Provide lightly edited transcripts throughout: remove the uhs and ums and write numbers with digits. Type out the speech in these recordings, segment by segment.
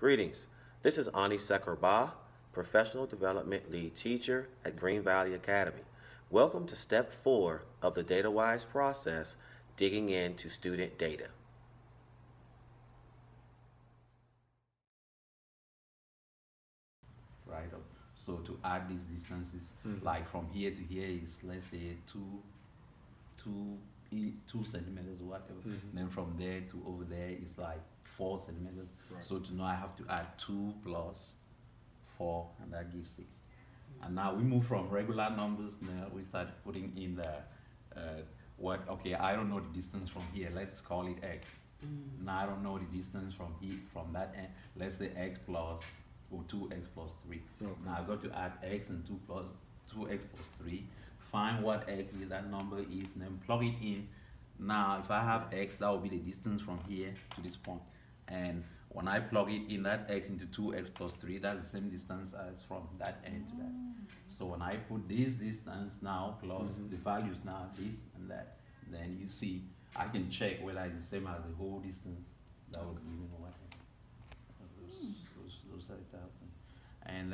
Greetings. This is Ani Sekarba, Professional Development Lead Teacher at Green Valley Academy. Welcome to Step 4 of the DataWise process, digging into student data. Right. So to add these distances, like from here to here is, let's say, two centimeters or whatever. Then from there to over there is like 4 centimeters. Right. So to know, I have to add 2 plus 4, and that gives 6. And now we move from regular numbers. Now we start putting in the okay, I don't know the distance from here. Let's call it x. Now I don't know the distance from here, from that end. Let's say x plus or 2x plus 3. Okay. Now I've got to add x and 2x plus 3. Find what x is, that number is, and then plug it in. Now if I have x, that will be the distance from here to this point. And when I plug it in, that x into 2x plus 3, that's the same distance as from that end to that. So when I put this distance now plus the values now, this and that, then you see, I can check whether it's the same as the whole distance that was given or whatever. Those are the type of things. And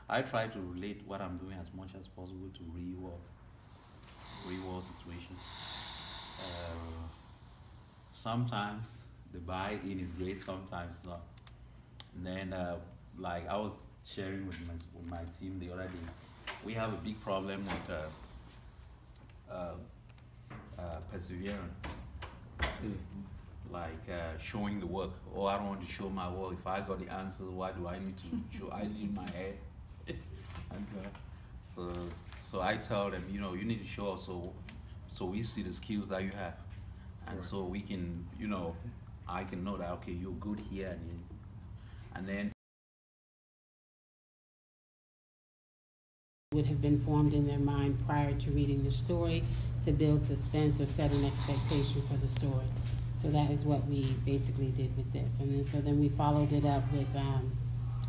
I try to relate what I'm doing as much as possible to real world situations. Sometimes the buy-in is great, sometimes not. And then, like I was sharing with my team the other day, we have a big problem with perseverance. Like showing the work. Oh, I don't want to show my work. If I got the answers, why do I need to show? I need my head. And, so I tell them, you need to show us so we see the skills that you have, and so we can, I can know that okay, you're good here, and then would have been formed in their mind prior to reading the story to build suspense or set an expectation for the story. So that is what we basically did with this. And then we followed it up with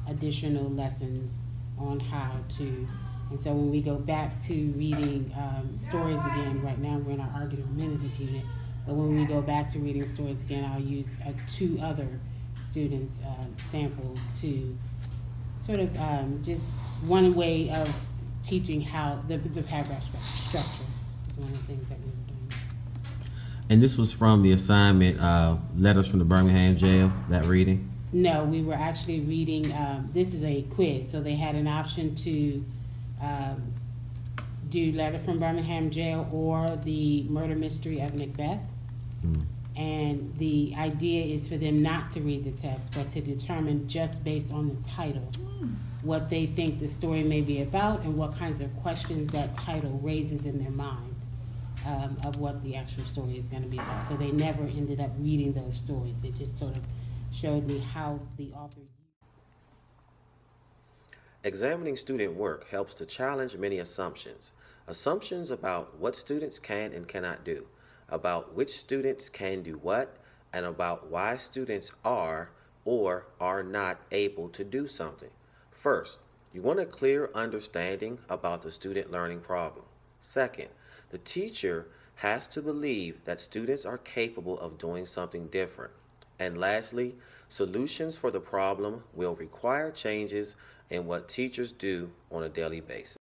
additional lessons on how to. And so when we go back to reading stories again, right now we're in our argumentative unit, but when we go back to reading stories again, I'll use 2 other students' samples to sort of just one way of teaching how the paragraph structure is one of the things that we were doing. And this was from the assignment, Letters from the Birmingham Jail, that reading? No, we were actually reading, this is a quiz, so they had an option to do Letter from Birmingham Jail or the Murder Mystery of Macbeth. And the idea is for them not to read the text, but to determine just based on the title what they think the story may be about and what kinds of questions that title raises in their mind of what the actual story is going to be about. So they never ended up reading those stories. It just sort of showed me how the author. Examining student work helps to challenge many assumptions. Assumptions about what students can and cannot do, about which students can do what, and about why students are or are not able to do something. First, you want a clear understanding about the student learning problem. Second, the teacher has to believe that students are capable of doing something different. And lastly, solutions for the problem will require changes in what teachers do on a daily basis.